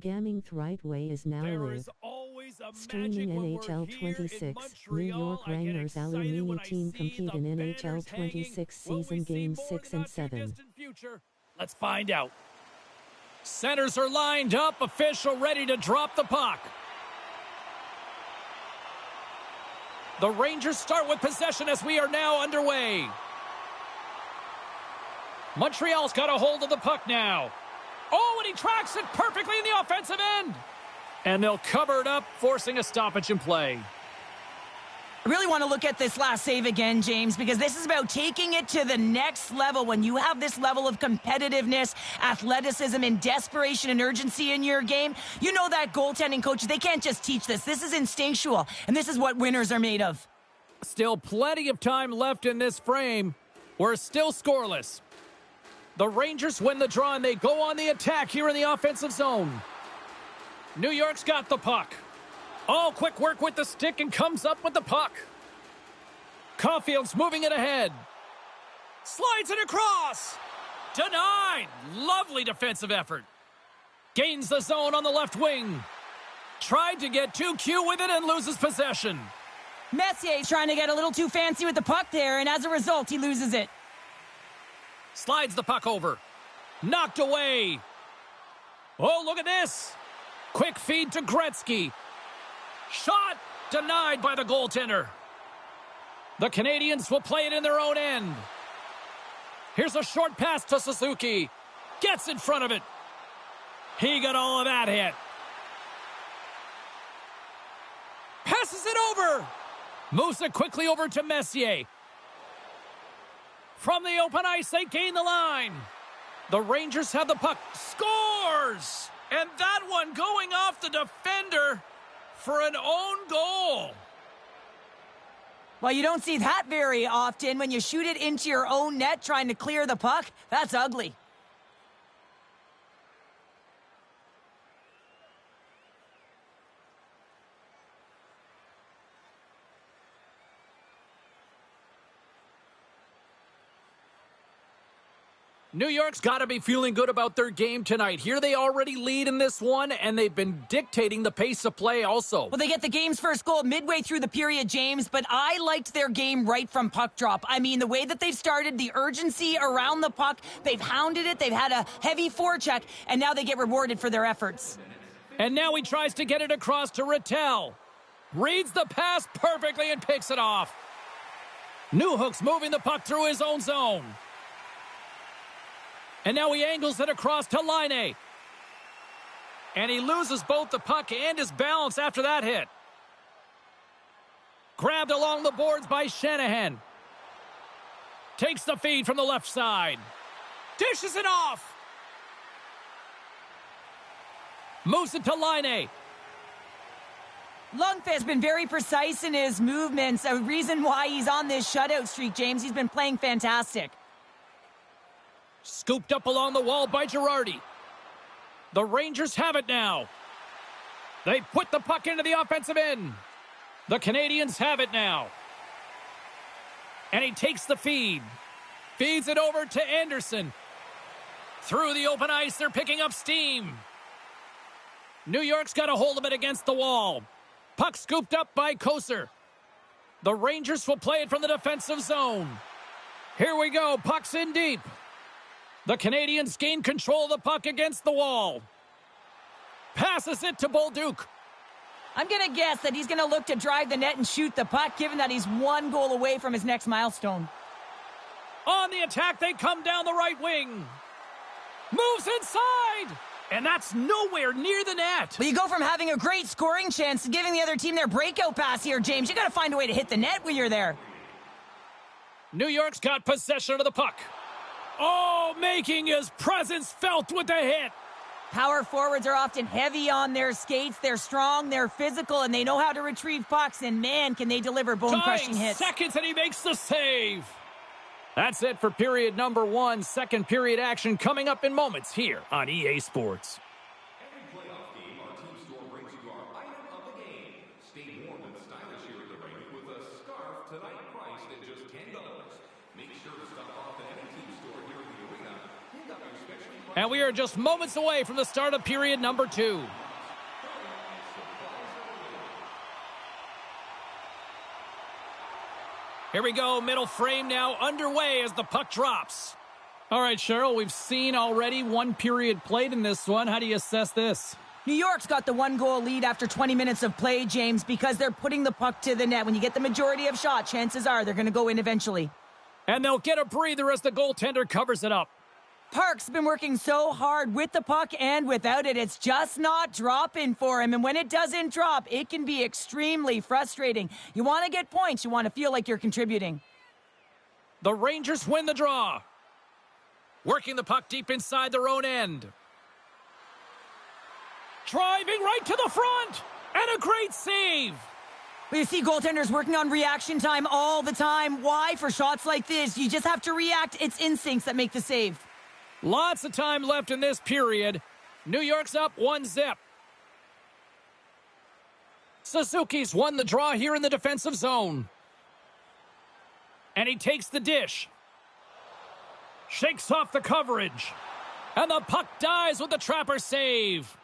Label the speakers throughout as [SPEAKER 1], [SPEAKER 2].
[SPEAKER 1] Gamming right way is now
[SPEAKER 2] There
[SPEAKER 1] live.
[SPEAKER 2] is always a
[SPEAKER 1] Streaming
[SPEAKER 2] magic when
[SPEAKER 1] NHL
[SPEAKER 2] we're here in
[SPEAKER 1] 26, New
[SPEAKER 2] Montreal.
[SPEAKER 1] York
[SPEAKER 2] I get
[SPEAKER 1] Wranglers
[SPEAKER 2] excited
[SPEAKER 1] Alumini
[SPEAKER 2] when I
[SPEAKER 1] team
[SPEAKER 2] see
[SPEAKER 1] compete
[SPEAKER 2] the
[SPEAKER 1] in NHL
[SPEAKER 2] banners hanging.
[SPEAKER 1] 26
[SPEAKER 2] Will we
[SPEAKER 1] season
[SPEAKER 2] see
[SPEAKER 1] games
[SPEAKER 2] more
[SPEAKER 1] 6
[SPEAKER 2] in the
[SPEAKER 1] and
[SPEAKER 2] not too
[SPEAKER 1] 7.
[SPEAKER 2] distant future? Let's find out. Centers are lined up, official ready to drop the puck. The Rangers start with possession as we are now underway. Montreal's got a hold of the puck now. Oh, and he tracks it perfectly in the offensive end. And they'll cover it up, forcing a stoppage in play.
[SPEAKER 3] I really want to look at this last save again, James, because this is about taking it to the next level. When you have this level of competitiveness, athleticism, and desperation and urgency in your game, you know that goaltending coaches, they can't just teach this. This is instinctual, and this is what winners are made of.
[SPEAKER 2] Still plenty of time left in this frame. We're still scoreless. The Rangers win the draw, and they go on the attack here in the offensive zone. New York's got the puck. Oh, quick work with the stick and comes up with the puck. Caulfield's moving it ahead. Slides it across. Denied. Lovely defensive effort. Gains the zone on the left wing. Tried to get too cute with it and loses possession.
[SPEAKER 3] Messier's trying to get a little too fancy with the puck there, and as a result, he loses it.
[SPEAKER 2] Slides the puck over. Knocked away. Oh, look at this. Quick feed to Gretzky. Shot denied by the goaltender. The Canadians will play it in their own end. Here's a short pass to Suzuki. Gets in front of it. He got all of that hit. Passes it over. Moves it quickly over to Messier. From the open ice, they gain the line. The Rangers have the puck. Scores! And that one going off the defender for an own goal.
[SPEAKER 3] Well, you don't see that very often when you shoot it into your own net trying to clear the puck. That's ugly.
[SPEAKER 2] New York's got to be feeling good about their game tonight. Here they already lead in this one, and they've been dictating the pace of play also.
[SPEAKER 3] Well, they get the game's first goal midway through the period, James, but I liked their game right from puck drop. I mean, the way that they've started, the urgency around the puck, they've hounded it, they've had a heavy forecheck, and now they get rewarded for their efforts.
[SPEAKER 2] And now he tries to get it across to Rattel. Reads the pass perfectly and picks it off. Newhook's moving the puck through his own zone. And now he angles it across to Laine. And he loses both the puck and his balance after that hit. Grabbed along the boards by Shanahan. Takes the feed from the left side. Dishes it off. Moves it to Laine.
[SPEAKER 3] Lundqvist has been very precise in his movements, a reason why he's on this shutout streak, James. He's been playing fantastic.
[SPEAKER 2] Scooped up along the wall by Girardi. The Rangers have it now. They put the puck into the offensive end. The Canadians have it now. And he takes the feed. Feeds it over to Anderson. Through the open ice, they're picking up steam. New York's got a hold of it against the wall. Puck scooped up by Koser. The Rangers will play it from the defensive zone. Here we go. Puck's in deep. The Canadians gain control of the puck against the wall. Passes it to Bolduc.
[SPEAKER 3] I'm going to guess that he's going to look to drive the net and shoot the puck, given that he's one goal away from his next milestone.
[SPEAKER 2] On the attack, they come down the right wing. Moves inside. And that's nowhere near the net.
[SPEAKER 3] Well, you go from having a great scoring chance to giving the other team their breakout pass here, James. You got to find a way to hit the net when you're there.
[SPEAKER 2] New York's got possession of the puck. Oh, making his presence felt with the hit.
[SPEAKER 3] Power forwards are often heavy on their skates. They're strong, they're physical, and they know how to retrieve pucks. And man, can they deliver bone-crushing hits.
[SPEAKER 2] Seconds, and he makes the save. That's it for period number 1. Second period action coming up in moments here on EA Sports.
[SPEAKER 4] Every playoff game, our team store brings you our item of the game. Stay warm and stylish here at the rink with a scarf tonight priced at just $10. Make sure to stop off at any team store here in the arena. Pick up
[SPEAKER 2] And we are just moments away from the start of period number 2. Here we go, middle frame now underway as the puck drops. All right, Cheryl, we've seen already one period played in this one. How do you assess this?
[SPEAKER 3] New York's got the 1-goal lead after 20 minutes of play, James, because they're putting the puck to the net. When you get the majority of shots, chances are they're going to go in eventually.
[SPEAKER 2] And they'll get a breather as the goaltender covers it up.
[SPEAKER 3] Park's been working so hard with the puck and without it. It's just not dropping for him. And when it doesn't drop, it can be extremely frustrating. You want to get points. You want to feel like you're contributing.
[SPEAKER 2] The Rangers win the draw. Working the puck deep inside their own end. Driving right to the front. And a great save.
[SPEAKER 3] Well, you see goaltenders working on reaction time all the time. Why? For shots like this, you just have to react. It's instincts that make the save.
[SPEAKER 2] Lots of time left in this period. New York's up 1-0. Suzuki's won the draw here in the defensive zone. And he takes the dish. Shakes off the coverage. And the puck dies with the trapper save.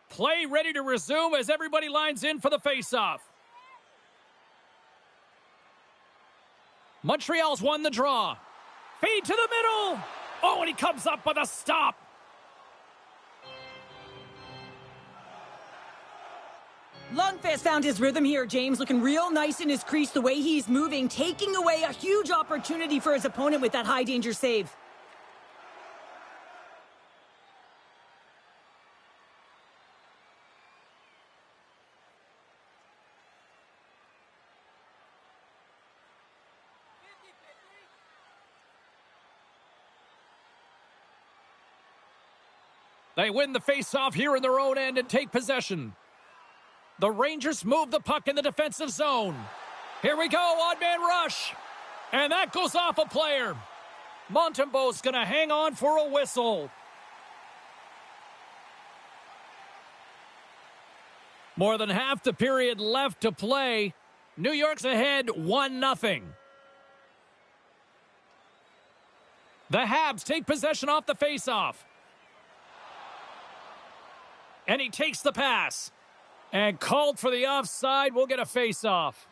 [SPEAKER 2] Play ready to resume as everybody lines in for the faceoff. Montreal's won the draw. Feed to the middle. Oh, and he comes up with a stop.
[SPEAKER 3] Lundqvist found his rhythm here, James, looking real nice in his crease the way he's moving, taking away a huge opportunity for his opponent with that high-danger save.
[SPEAKER 2] They win the faceoff here in their own end and take possession. The Rangers move the puck in the defensive zone. Here we go, odd man rush. And that goes off a player. Montembeault's going to hang on for a whistle. More than half the period left to play. New York's ahead 1-0. The Habs take possession off the faceoff. And he takes the pass. And called for the offside. We'll get a face-off.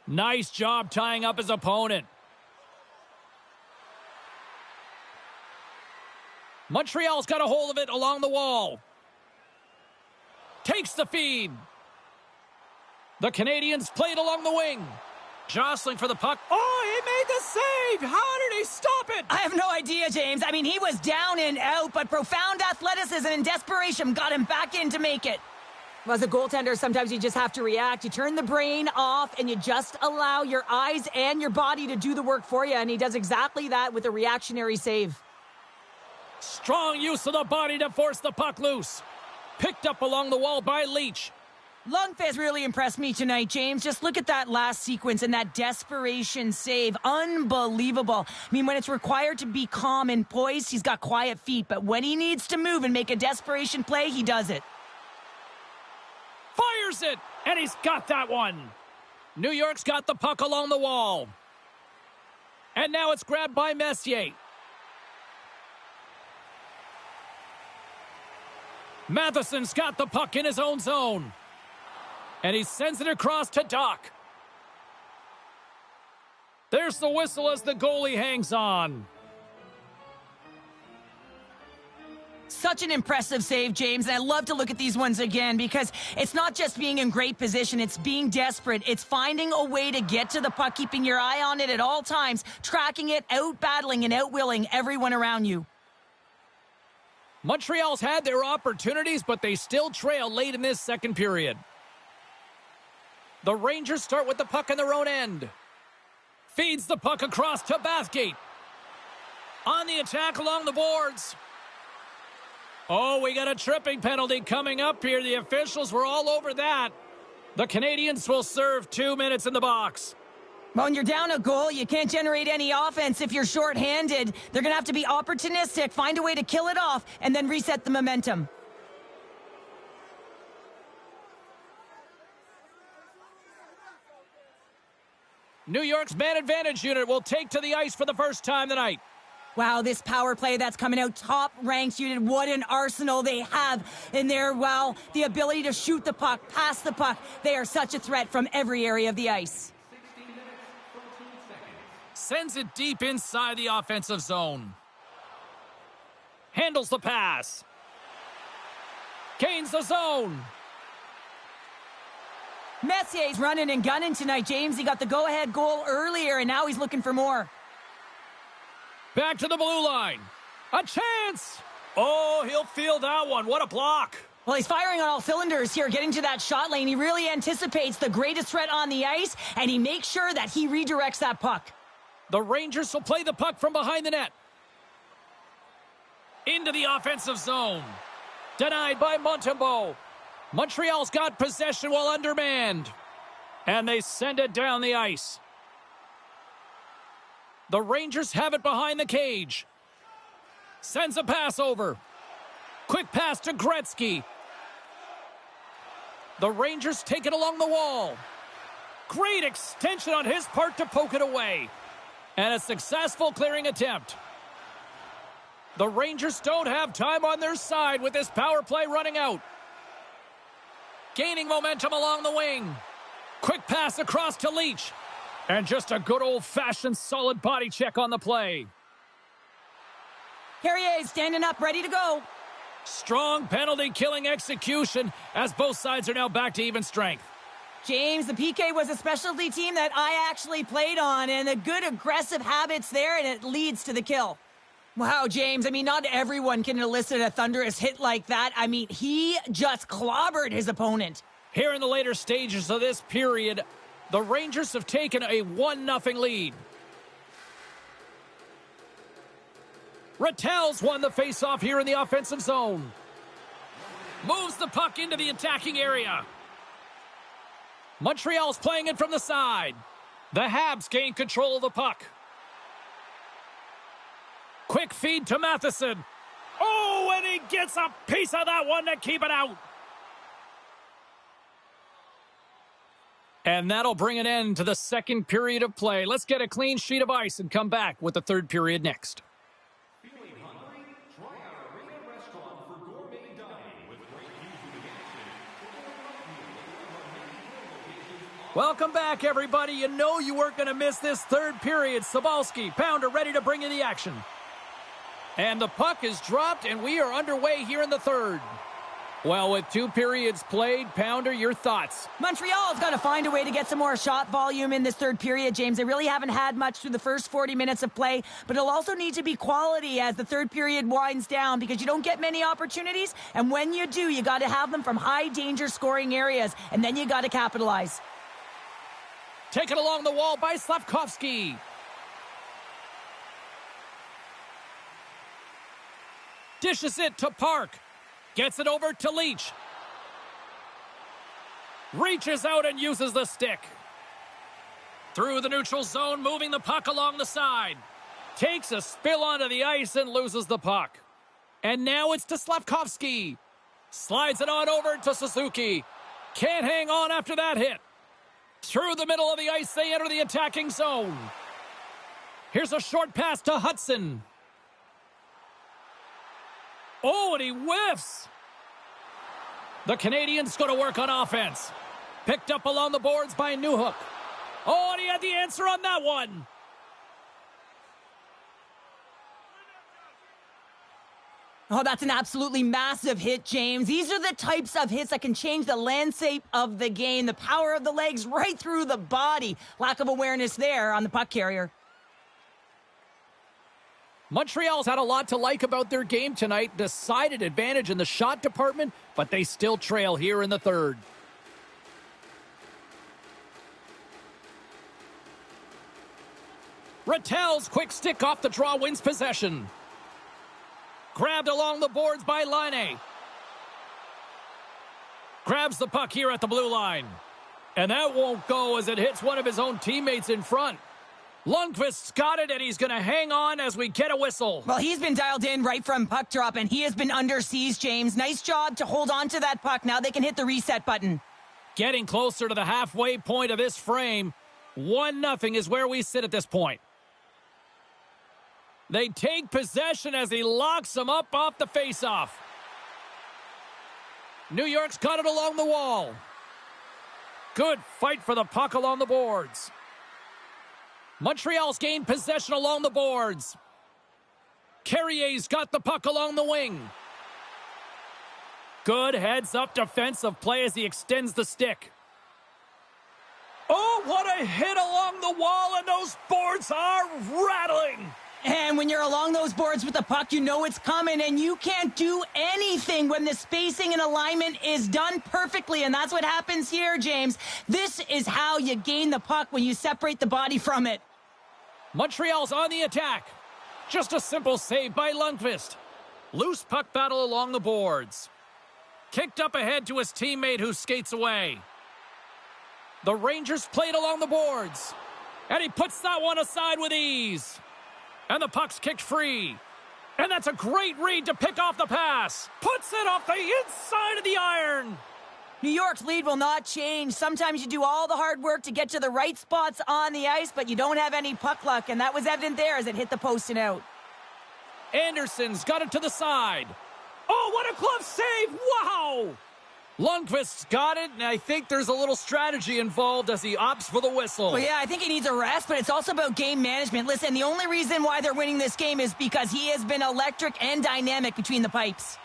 [SPEAKER 2] Nice job tying up his opponent. Montreal's got a hold of it along the wall. Takes the feed. The Canadians played along the wing. Jostling for the puck. Oh, he made the save. How did he stop it?
[SPEAKER 3] I have no idea, James. I mean, he was down and out, but profound athleticism and desperation got him back in to make it. Well, as a goaltender, sometimes you just have to react. You turn the brain off, and you just allow your eyes and your body to do the work for you, and he does exactly that with a reactionary save.
[SPEAKER 2] Strong use of the body to force the puck loose. Picked up along the wall by Leach.
[SPEAKER 3] Lundqvist really impressed me tonight, James. Just look at that last sequence and that desperation save. Unbelievable. I mean, when it's required to be calm and poised, he's got quiet feet. But when he needs to move and make a desperation play, he does it.
[SPEAKER 2] Fires it, and he's got that one. New York's got the puck along the wall. And now it's grabbed by Messier. Matheson's got the puck in his own zone. And he sends it across to Doc. There's the whistle as the goalie hangs on.
[SPEAKER 3] Such an impressive save, James, and I love to look at these ones again because it's not just being in great position, it's being desperate. It's finding a way to get to the puck, keeping your eye on it at all times, tracking it, out-battling and out-willing everyone around you.
[SPEAKER 2] Montreal's had their opportunities, but they still trail late in this second period. The Rangers start with the puck in their own end. Feeds the puck across to Bathgate. On the attack along the boards. Oh, we got a tripping penalty coming up here. The officials were all over that. The Canadians will serve 2 minutes in the box.
[SPEAKER 3] Well, when you're down a goal, you can't generate any offense if you're shorthanded. They're going to have to be opportunistic, find a way to kill it off, and then reset the momentum.
[SPEAKER 2] New York's man advantage unit will take to the ice for the first time tonight.
[SPEAKER 3] Wow, this power play that's coming out, top-ranked unit. What an arsenal they have in there. Wow, the ability to shoot the puck, pass the puck. They are such a threat from every area of the ice.
[SPEAKER 2] Sends it deep inside the offensive zone. Handles the pass. Gains the zone.
[SPEAKER 3] Messier's running and gunning tonight, James. He got the go-ahead goal earlier, and now he's looking for more.
[SPEAKER 2] Back to the blue line. A chance! Oh, he'll field that one. What a block.
[SPEAKER 3] Well, he's firing on all cylinders here, getting to that shot lane. He really anticipates the greatest threat on the ice, and he makes sure that he redirects that puck.
[SPEAKER 2] The Rangers will play the puck from behind the net. Into the offensive zone. Denied by Montembeault. Montreal's got possession while undermanned. And they send it down the ice. The Rangers have it behind the cage. Sends a pass over. Quick pass to Gretzky. The Rangers take it along the wall. Great extension on his part to poke it away. And a successful clearing attempt. The Rangers don't have time on their side with this power play running out. Gaining momentum along the wing. Quick pass across to Leach. And just a good old-fashioned solid body check on the play.
[SPEAKER 3] Carrier standing up, ready to go.
[SPEAKER 2] Strong penalty-killing execution as both sides are now back to even strength.
[SPEAKER 3] James, the PK was a specialty team that I actually played on, and a good aggressive habits there, and it leads to the kill. Wow, James, I mean, not everyone can elicit a thunderous hit like that. I mean, he just clobbered his opponent.
[SPEAKER 2] Here in the later stages of this period, the Rangers have taken a 1-0 lead. Rattel's won the faceoff here in the offensive zone. Moves the puck into the attacking area. Montreal's playing it from the side. The Habs gain control of the puck. Quick feed to Matheson. Oh, and he gets a piece of that one to keep it out. And that'll bring an end to the second period of play. Let's get a clean sheet of ice and come back with the third period next.
[SPEAKER 4] Feeling hungry? Try our arena restaurant for gourmet dining with great views of the action.
[SPEAKER 2] Welcome back, everybody. You know you weren't going to miss this third period. Sobalski, Pounder, ready to bring you the action. And the puck is dropped, and we are underway here in the third. Well, with 2 periods played, Pounder, your thoughts?
[SPEAKER 3] Montreal's got to find a way to get some more shot volume in this third period, James. They really haven't had much through the first 40 minutes of play, but it'll also need to be quality as the third period winds down because you don't get many opportunities, and when you do, you got to have them from high-danger scoring areas, and then you got to capitalize.
[SPEAKER 2] Taken along the wall by Slavkovsky. Dishes it to Park. Gets it over to Leach. Reaches out and uses the stick. Through the neutral zone, moving the puck along the side. Takes a spill onto the ice and loses the puck. And now it's to Slavkovsky. Slides it on over to Suzuki. Can't hang on after that hit. Through the middle of the ice, they enter the attacking zone. Here's a short pass to Hudson. Oh, and he whiffs. The Canadians go to work on offense. Picked up along the boards by Newhook. Oh, and he had the answer on that one.
[SPEAKER 3] Oh, that's an absolutely massive hit, James. These are the types of hits that can change the landscape of the game. The power of the legs right through the body. Lack of awareness there on the puck carrier.
[SPEAKER 2] Montreal's had a lot to like about their game tonight. Decided advantage in the shot department, but they still trail here in the third. Rattel's quick stick off the draw wins possession. Grabbed along the boards by Laine. Grabs the puck here at the blue line. And that won't go as it hits one of his own teammates in front. Lundqvist's got it, and he's going to hang on as we get a whistle.
[SPEAKER 3] Well, he's been dialed in right from puck drop, and he has been under siege, James. Nice job to hold on to that puck. Now they can hit the reset button.
[SPEAKER 2] Getting closer to the halfway point of this frame. 1-0 is where we sit at this point. They take possession as he locks him up off the faceoff. New York's got it along the wall. Good fight for the puck along the boards. Montreal's gained possession along the boards. Carrier's got the puck along the wing. Good heads-up defensive play as he extends the stick. Oh, what a hit along the wall, and those boards are rattling.
[SPEAKER 3] And when you're along those boards with the puck, you know it's coming, and you can't do anything when the spacing and alignment is done perfectly, and that's what happens here, James. This is how you gain the puck, when you separate the body from it.
[SPEAKER 2] Montreal's on the attack. Just a simple save by Lundqvist. Loose puck battle along the boards. Kicked up ahead to his teammate who skates away. The Rangers played along the boards. And he puts that one aside with ease. And the puck's kicked free. And that's a great read to pick off the pass. Puts it off the inside of the iron.
[SPEAKER 3] New York's lead will not change. Sometimes you do all the hard work to get to the right spots on the ice, but you don't have any puck luck, and that was evident there as it hit the post and out.
[SPEAKER 2] Anderson's got it to the side. Oh, what a glove save! Wow! Lundqvist's got it, and I think there's a little strategy involved as he opts for the whistle.
[SPEAKER 3] Well, yeah, I think he needs a rest, but it's also about game management. Listen, the only reason why they're winning this game is because he has been electric and dynamic between the pipes.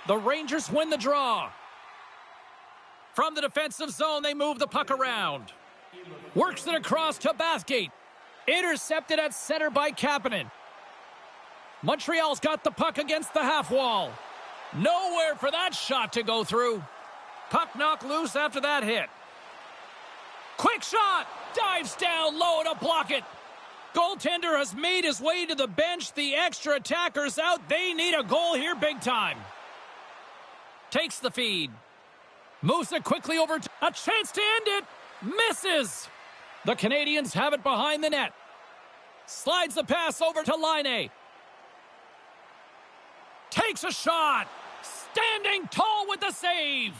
[SPEAKER 2] The Rangers win the draw. From the defensive zone, they move the puck around. Works it across to Bathgate. Intercepted at center by Kapanen. Montreal's got the puck against the half wall. Nowhere for that shot to go through. Puck knocked loose after that hit. Quick shot! Dives down low to block it. Goaltender has made his way to the bench. The extra attacker's out. They need a goal here big time. Takes the feed. Moves it quickly over to a chance to end it. Misses. The Canadians have it behind the net. Slides the pass over to Laine. Takes a shot. Standing tall with the save.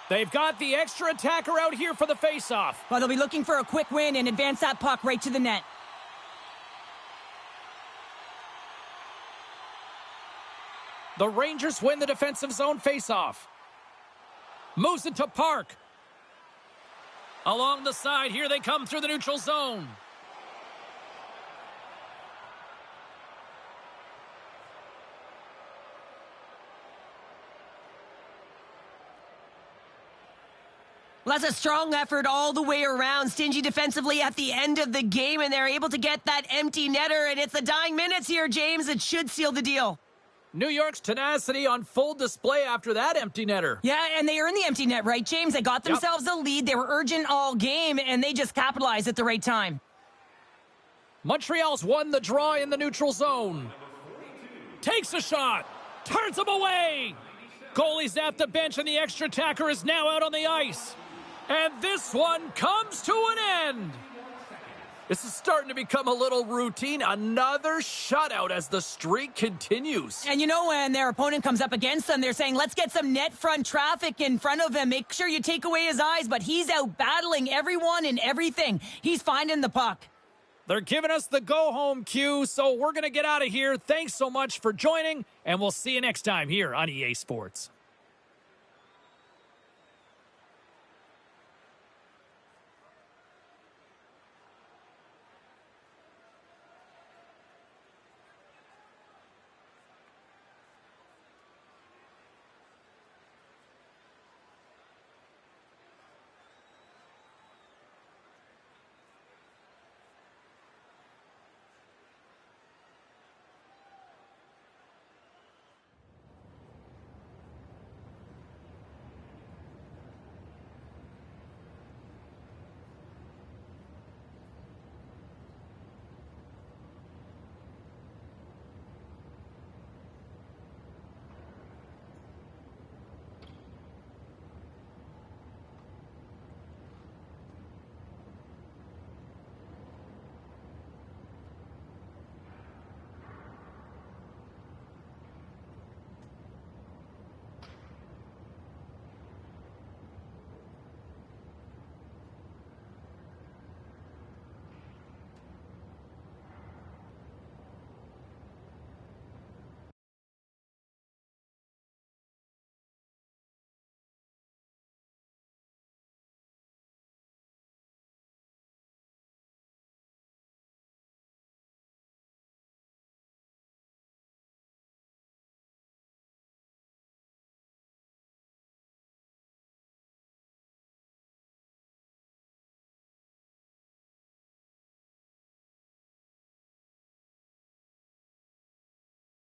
[SPEAKER 2] They've got the extra attacker out here for the faceoff.
[SPEAKER 3] Well, they'll be looking for a quick win and advance that puck right to the net.
[SPEAKER 2] The Rangers win the defensive zone faceoff. Moves it to Park. Along the side, here they come through the neutral zone.
[SPEAKER 3] Well, that's a strong effort all the way around. Stingy defensively at the end of the game, and they're able to get that empty netter, and it's the dying minutes here, James. It should seal the deal.
[SPEAKER 2] New York's tenacity on full display after that empty netter.
[SPEAKER 3] Yeah, and they earned the empty net, right, James? They got themselves a lead. They were urgent all game, and they just capitalized at the right time.
[SPEAKER 2] Montreal's won the draw in the neutral zone. Takes a shot. Turns him away. Goalie's at the bench, and the extra attacker is now out on the ice. And this one comes to an end. This is starting to become a little routine. Another shutout as the streak continues.
[SPEAKER 3] And you know, when their opponent comes up against them, they're saying, let's get some net front traffic in front of him. Make sure you take away his eyes, but he's out battling everyone and everything. He's finding the puck.
[SPEAKER 2] They're giving us the go-home cue, so we're going to get out of here. Thanks so much for joining, and we'll see you next time here on EA Sports.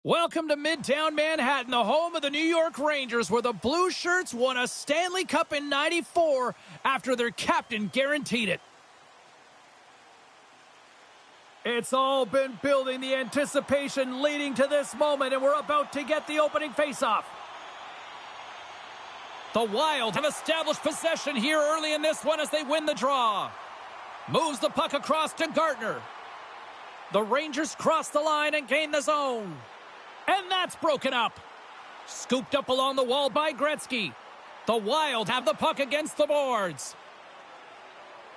[SPEAKER 2] Welcome to Midtown Manhattan, the home of the New York Rangers, where the Blue Shirts won a Stanley Cup in '94 after their captain guaranteed it. It's all been building, the anticipation leading to this moment, and we're about to get the opening faceoff. The Wild have established possession here early in this one as they win the draw. Moves the puck across to Gardner. The Rangers cross the line and gain the zone. And that's broken up. Scooped up along the wall by Gretzky. The Wild have the puck against the boards.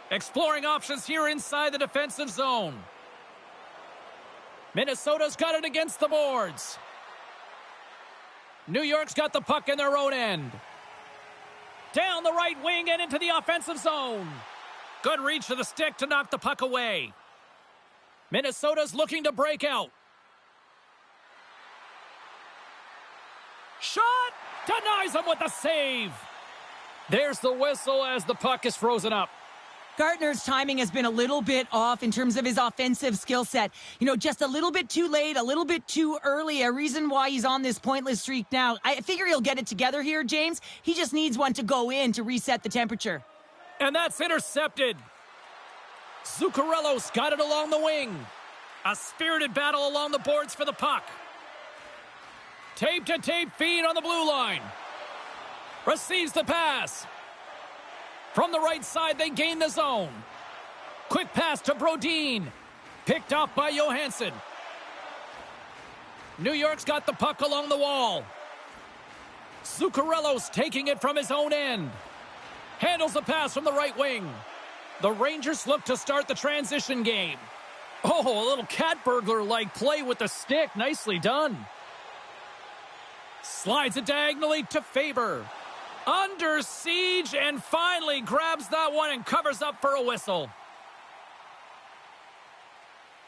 [SPEAKER 2] Exploring options here inside the defensive zone. Minnesota's got it against the boards. New York's got the puck in their own end. Down the right wing and into the offensive zone. Good reach to the stick to knock the puck away. Minnesota's looking to break out. Shot! Denies him with the save. There's the whistle as the puck is frozen up.
[SPEAKER 3] Gardner's timing has been a little bit off in terms of his offensive skill set. You know, just a little bit too late, a little bit too early. A reason why he's on this pointless streak now. I figure he'll get it together here, James. He just needs one to go in to reset the temperature.
[SPEAKER 2] And that's intercepted. Zuccarello's got it along the wing. A spirited battle along the boards for the puck. Tape-to-tape feed on the blue line. Receives the pass. From the right side, they gain the zone. Quick pass to Brodin. Picked off by Johansson. New York's got the puck along the wall. Zuccarello's taking it from his own end. Handles the pass from the right wing. The Rangers look to start the transition game. Oh, a little cat burglar-like play with the stick. Nicely done. Slides it diagonally to Faber. Under siege and finally grabs that one and covers up for a whistle.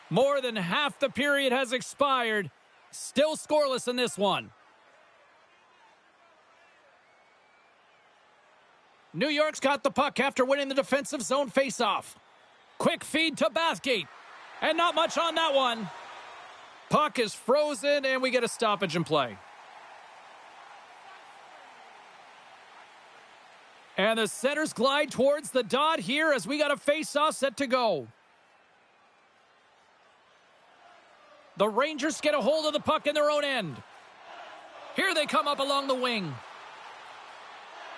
[SPEAKER 2] More than half the period has expired. Still scoreless in this one. New York's got the puck after winning the defensive zone faceoff. Quick feed to Bathgate. And not much on that one. Puck is frozen and we get a stoppage in play. And the centers glide towards the dot here as we got a face-off set to go. The Rangers get a hold of the puck in their own end. Here they come up along the wing.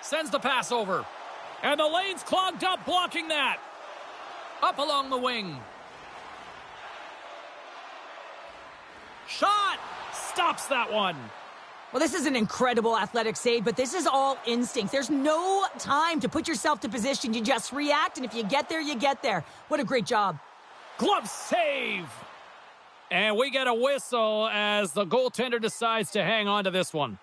[SPEAKER 2] Sends the pass over. And the lane's clogged up, blocking that. Up along the wing. Shot! Stops that one.
[SPEAKER 3] Well, this is an incredible athletic save, but this is all instinct. There's no time to put yourself to position. You just react, and if you get there, you get there. What a great job.
[SPEAKER 2] Glove save. And we get a whistle as the goaltender decides to hang on to this one.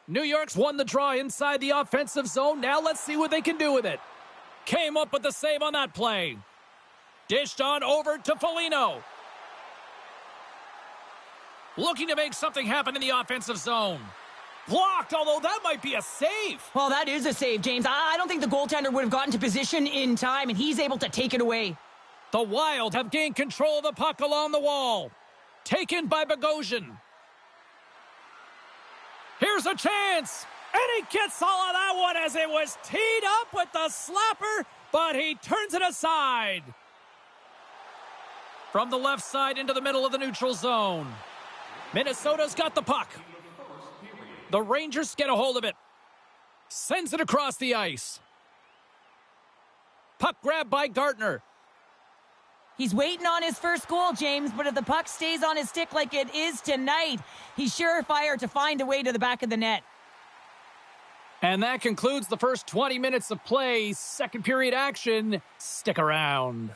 [SPEAKER 2] New York's won the draw inside the offensive zone. Now let's see what they can do with it. Came up with the save on that play. Dished on over to Foligno. Looking to make something happen in the offensive zone. Blocked, although that might be a save.
[SPEAKER 3] Well, that is a save, James. I don't think the goaltender would have gotten to position in time, and he's able to take it away.
[SPEAKER 2] The Wild have gained control of the puck along the wall. Taken by Bogosian. Here's a chance, and he gets all of that one as it was teed up with the slapper, but he turns it aside. From the left side into the middle of the neutral zone. Minnesota's got the puck. The Rangers get a hold of it. Sends it across the ice. Puck grab by Gardner.
[SPEAKER 3] He's waiting on his first goal, James, but if the puck stays on his stick like it is tonight, he's surefire to find a way to the back of the net.
[SPEAKER 2] And that concludes the first 20 minutes of play. Second period action. Stick around.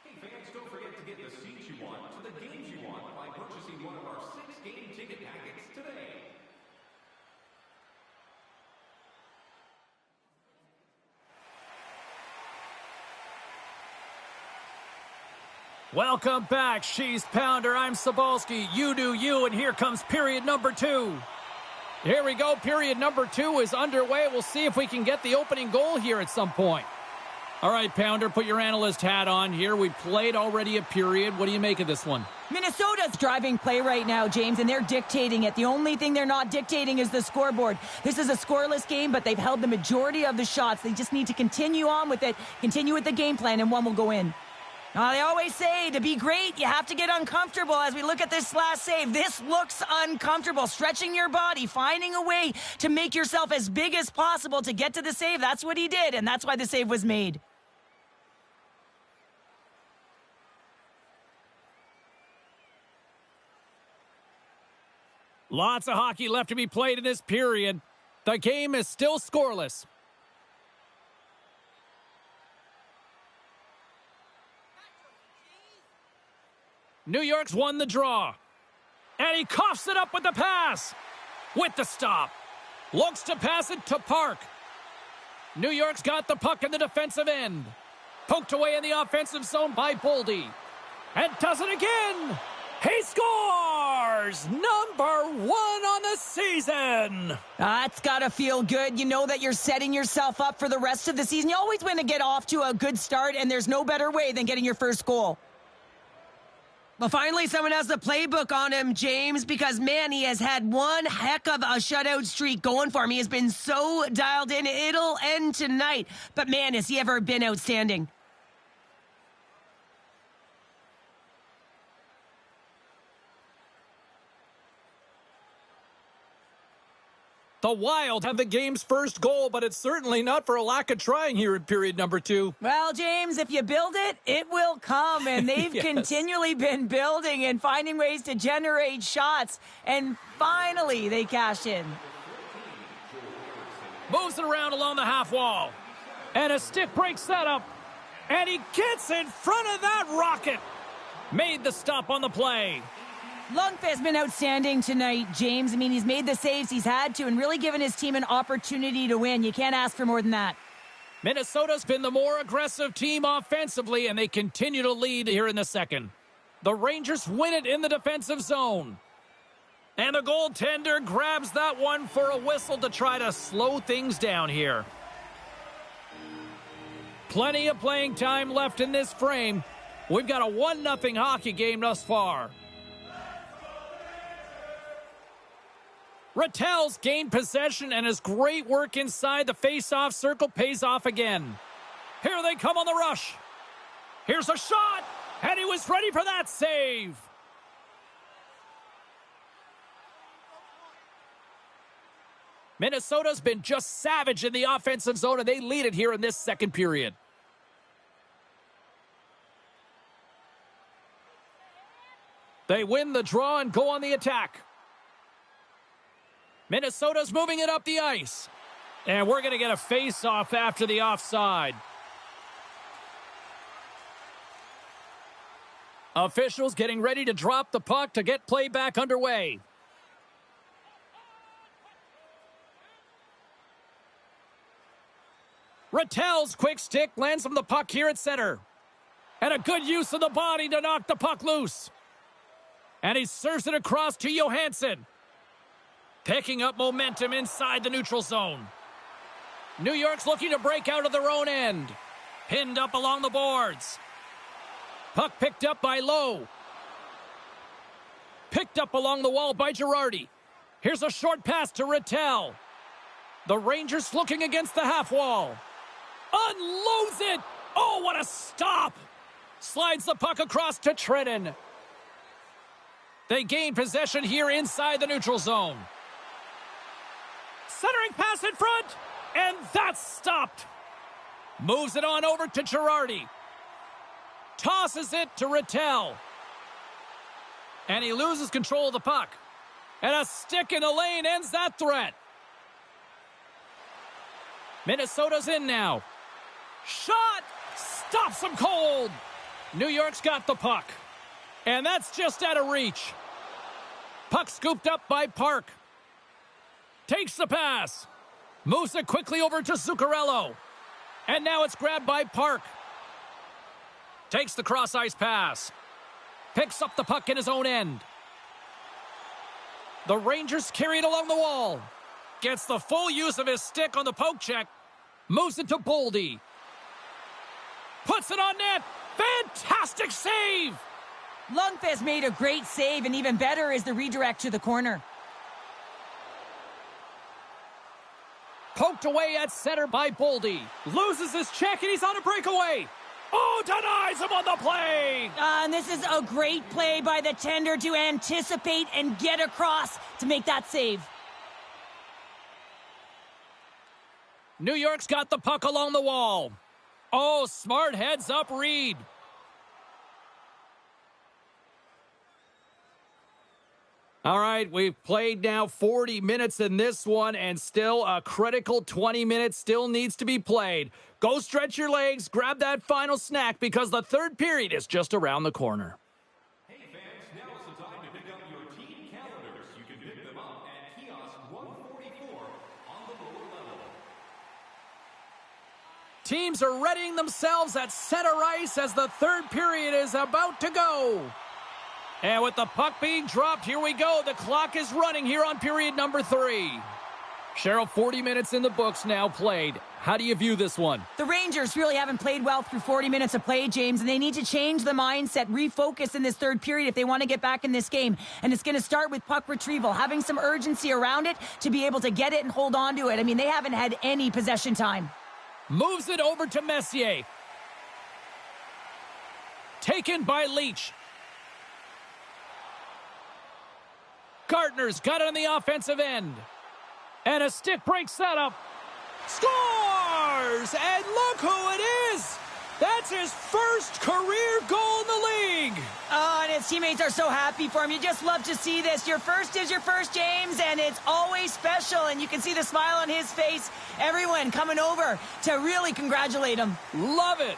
[SPEAKER 4] Hey fans, don't forget to get the seats you want to the games you want by purchasing one of our 6-game ticket packets today.
[SPEAKER 2] Welcome back, She's Pounder. I'm Sobalski. You do you, and here comes period number 2. Here we go. Period number 2 is underway. We'll see if we can get the opening goal here at some point. All right, Pounder, put your analyst hat on here. We played already a period. What do you make of this one?
[SPEAKER 3] Minnesota's driving play right now, James, and they're dictating it. The only thing they're not dictating is the scoreboard. This is a scoreless game, but they've held the majority of the shots. They just need to continue on with it, continue with the game plan, and one will go in. They always say to be great, you have to get uncomfortable. As we look at this last save, this looks uncomfortable. Stretching your body, finding a way to make yourself as big as possible to get to the save. That's what he did, and that's why the save was made.
[SPEAKER 2] Lots of hockey left to be played in this period. The game is still scoreless. New York's won the draw. And he coughs it up with the pass. With the stop. Looks to pass it to Park. New York's got the puck in the defensive end. Poked away in the offensive zone by Boldy. And does it again. He scores! Number 1 on the season.
[SPEAKER 3] That's got to feel good. You know that you're setting yourself up for the rest of the season. You always want to get off to a good start, and there's no better way than getting your first goal.
[SPEAKER 5] Well, finally, someone has the playbook on him, James, because, man, he has had one heck of a shutout streak going for him. He has been so dialed in. It'll end tonight. But, man, has he ever been outstanding.
[SPEAKER 2] The Wild have the game's first goal, but it's certainly not for a lack of trying here in period number 2.
[SPEAKER 3] Well, James, if you build it, it will come. And they've
[SPEAKER 2] Yes.
[SPEAKER 3] continually been building and finding ways to generate shots. And finally, they cash in.
[SPEAKER 2] Moves it around along the half wall. And a stick breaks that up. And he gets in front of that rocket. Made the stop on the play.
[SPEAKER 3] Lundqvist's been outstanding tonight, James. I mean, he's made the saves he's had to and really given his team an opportunity to win. You can't ask for more than that.
[SPEAKER 2] Minnesota's been the more aggressive team offensively, and they continue to lead here in the second. The Rangers win it in the defensive zone. And the goaltender grabs that one for a whistle to try to slow things down here. Plenty of playing time left in this frame. We've got a 1-0 hockey game thus far. Rattel's gained possession, and his great work inside the face-off circle pays off again. Here they come on the rush. Here's a shot, and he was ready for that save. Minnesota's been just savage in the offensive zone, and they lead it here in this second period. They win the draw and go on the attack. Minnesota's moving it up the ice. And we're going to get a face-off after the offside. Officials getting ready to drop the puck to get play back underway. Rattel's quick stick lands him the puck here at center. And a good use of the body to knock the puck loose. And he serves it across to Johansson. Picking up momentum inside the neutral zone. New York's looking to break out of their own end. Pinned up along the boards. Puck picked up by Lowe. Picked up along the wall by Girardi. Here's a short pass to Rattel. The Rangers looking against the half wall. Unloads it! Oh, what a stop! Slides the puck across to Trennan. They gain possession here inside the neutral zone. Centering pass in front, and that's stopped. Moves it on over to Girardi. Tosses it to Rattel. And he loses control of the puck. And a stick in the lane ends that threat. Minnesota's in now. Shot! Stops him cold. New York's got the puck. And that's just out of reach. Puck scooped up by Park. Takes the pass. Moves it quickly over to Zuccarello. And now it's grabbed by Park. Takes the cross-ice pass. Picks up the puck in his own end. The Rangers carry it along the wall. Gets the full use of his stick on the poke check. Moves it to Boldy. Puts it on net. Fantastic save!
[SPEAKER 3] Lundqvist made a great save, and even better is the redirect to the corner.
[SPEAKER 2] Poked away at center by Boldy. Loses his check, and he's on a breakaway. Oh, denies him on the play!
[SPEAKER 3] And this is a great play by the tender to anticipate and get across to make that save.
[SPEAKER 2] New York's got the puck along the wall. Oh, smart heads up read. All right, we've played now 40 minutes in this one, and still a critical 20 minutes still needs to be played. Go stretch your legs, grab that final snack, because the third period is just around the corner.
[SPEAKER 4] Hey fans, now is the time to pick up your team calendars. You can pick them up at kiosk 144 on the lower level.
[SPEAKER 2] Teams are readying themselves at center ice as the third period is about to go. And with the puck being dropped, here we go. The clock is running here on period number 3. Cheryl, 40 minutes in the books now played. How do you view this one?
[SPEAKER 3] The Rangers really haven't played well through 40 minutes of play, James, and they need to change the mindset, refocus in this third period if they want to get back in this game. And it's going to start with puck retrieval, having some urgency around it to be able to get it and hold on to it. I mean, they haven't had any possession time.
[SPEAKER 2] Moves it over to Messier. Taken by Leach. Gardner's got it on the offensive end. And a stick breaks that up. Scores! And look who it is! That's his first career goal in the league!
[SPEAKER 3] Oh, and his teammates are so happy for him. You just love to see this. Your first is your first, James, and it's always special. And you can see the smile on his face. Everyone coming over to really congratulate him.
[SPEAKER 2] Love it!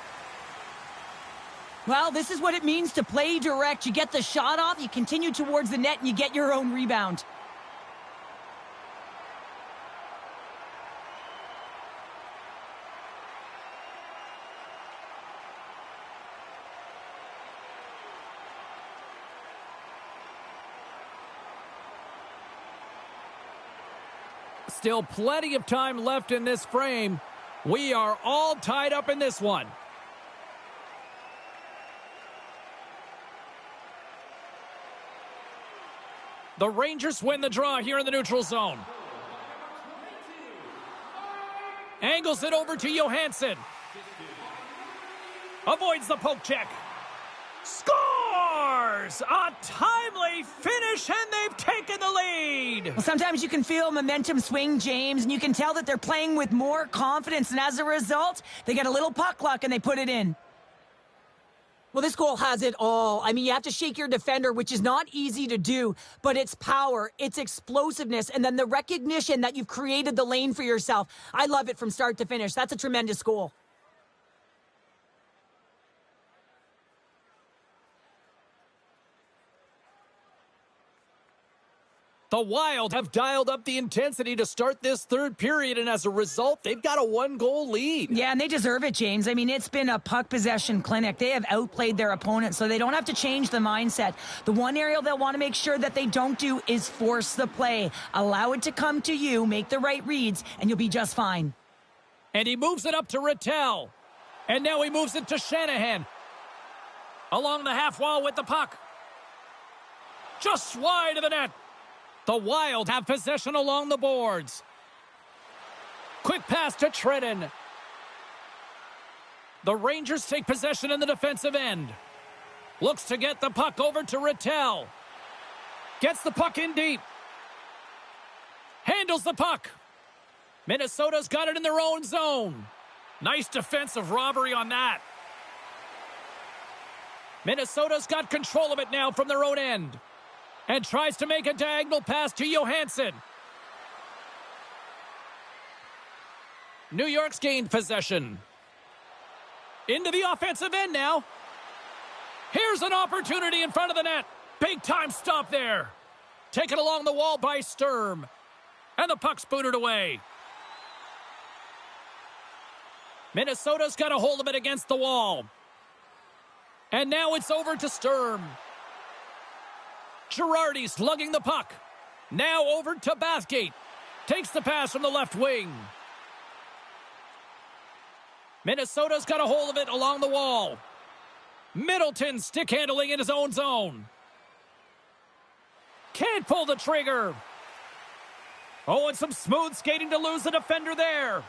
[SPEAKER 3] Well, this is what it means to play direct. You get the shot off, you continue towards the net, and you get your own rebound.
[SPEAKER 2] Still plenty of time left in this frame. We are all tied up in this one. The Rangers win the draw here in the neutral zone. Angles it over to Johansson. Avoids the poke check. Scores! A timely finish, and they've taken the lead.
[SPEAKER 3] Well, sometimes you can feel momentum swing, James, and you can tell that they're playing with more confidence, and as a result, they get a little puck luck and they put it in. Well, this goal has it all. I mean, you have to shake your defender, which is not easy to do, but it's power, it's explosiveness, and then the recognition that you've created the lane for yourself. I love it from start to finish. That's a tremendous goal.
[SPEAKER 2] The Wild have dialed up the intensity to start this third period, and as a result, they've got a one-goal lead.
[SPEAKER 3] Yeah, and they deserve it, James. I mean, it's been a puck possession clinic. They have outplayed their opponent, so they don't have to change the mindset. The one area they'll want to make sure that they don't do is force the play. Allow it to come to you, make the right reads, and you'll be just fine.
[SPEAKER 2] And he moves it up to Rattel. And now he moves it to Shanahan. Along the half wall with the puck. Just wide of the net. The Wild have possession along the boards. Quick pass to Trenton. The Rangers take possession in the defensive end. Looks to get the puck over to Rattel. Gets the puck in deep. Handles the puck. Minnesota's got it in their own zone. Nice defensive robbery on that. Minnesota's got control of it now from their own end. And tries to make a diagonal pass to Johansson. New York's gained possession. Into the offensive end now. Here's an opportunity in front of the net. Big time stop there. Taken along the wall by Sturm. And the puck's booted away. Minnesota's got a hold of it against the wall. And now it's over to Sturm. Girardi's lugging the puck. Now over to Bathgate. Takes the pass from the left wing. Minnesota's got a hold of it along the wall. Middleton stick handling in his own zone. Can't pull the trigger. Oh, and some smooth skating to lose the defender there.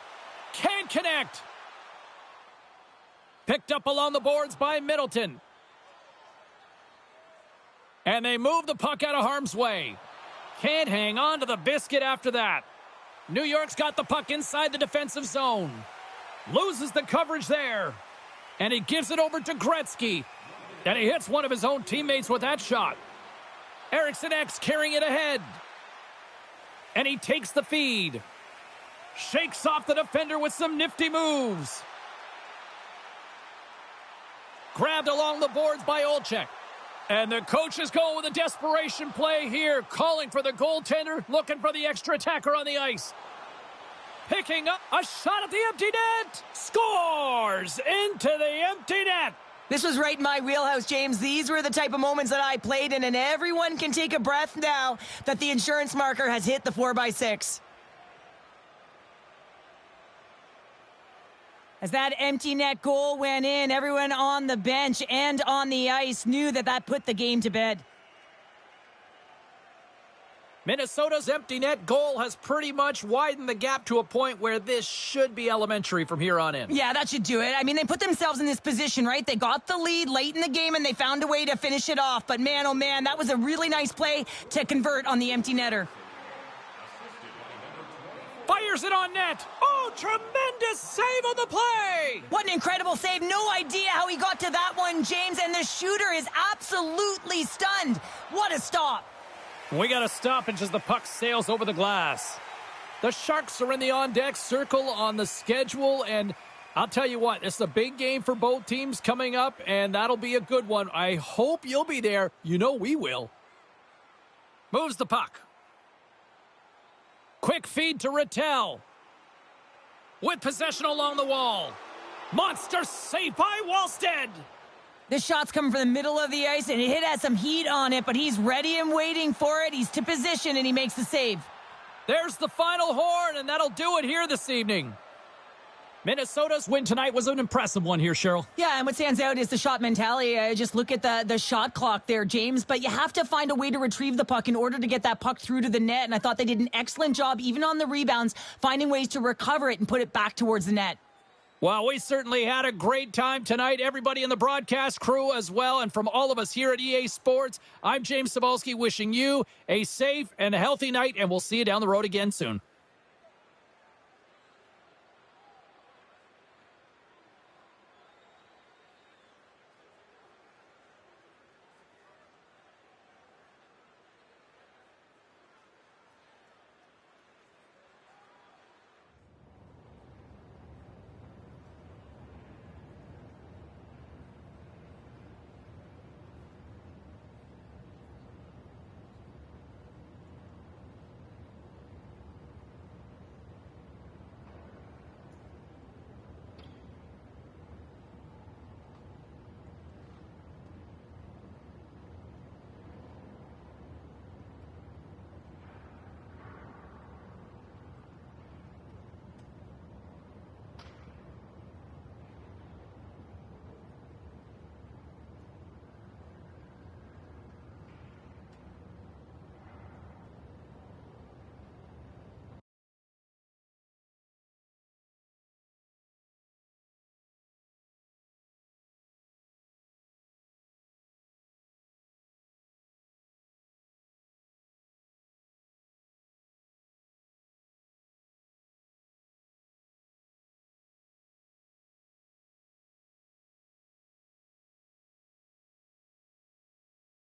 [SPEAKER 2] Can't connect. Picked up along the boards by Middleton. And they move the puck out of harm's way. Can't hang on to the biscuit after that. New York's got the puck inside the defensive zone. Loses the coverage there. And he gives it over to Gretzky. And he hits one of his own teammates with that shot. Eriksson X carrying it ahead. And he takes the feed. Shakes off the defender with some nifty moves. Grabbed along the boards by Olczyk. And the coaches go with a desperation play here, calling for the goaltender, looking for the extra attacker on the ice. Picking up a shot at the empty net. Scores into the empty net.
[SPEAKER 3] This was right in my wheelhouse, James. These were the type of moments that I played in, and everyone can take a breath now that the insurance marker has hit the 4x6. As that empty net goal went in, everyone on the bench and on the ice knew that that put the game to bed.
[SPEAKER 2] Minnesota's empty net goal has pretty much widened the gap to a point where this should be elementary from here on in.
[SPEAKER 3] Yeah, that should do it. I mean, they put themselves in this position, right? They got the lead late in the game, and they found a way to finish it off. But man, oh man, that was a really nice play to convert on the empty netter.
[SPEAKER 2] Fires it on net. Oh, tremendous save on the play.
[SPEAKER 3] What an incredible save. No idea how he got to that one, James. And the shooter is absolutely stunned. What a stop.
[SPEAKER 2] We got a stoppage as the puck sails over the glass. The Sharks are in the on-deck circle on the schedule. And I'll tell you what, it's a big game for both teams coming up. And that'll be a good one. I hope you'll be there. You know we will. Moves the puck. Quick feed to Rattel. With possession along the wall. Monster save by Wallstead.
[SPEAKER 3] This shot's coming from the middle of the ice, and it has some heat on it, but he's ready and waiting for it. He's to position, and he makes the save.
[SPEAKER 2] There's the final horn, and that'll do it here this evening. Minnesota's win tonight was an impressive one here, Cheryl.
[SPEAKER 3] Yeah, and what stands out is the shot mentality. Just look at the shot clock there, James. But you have to find a way to retrieve the puck in order to get that puck through to the net. And I thought they did an excellent job, even on the rebounds, finding ways to recover it and put it back towards the net.
[SPEAKER 2] Well, we certainly had a great time tonight. Everybody in the broadcast crew as well. And from all of us here at EA Sports, I'm James Cebulski wishing you a safe and healthy night. And we'll see you down the road again soon.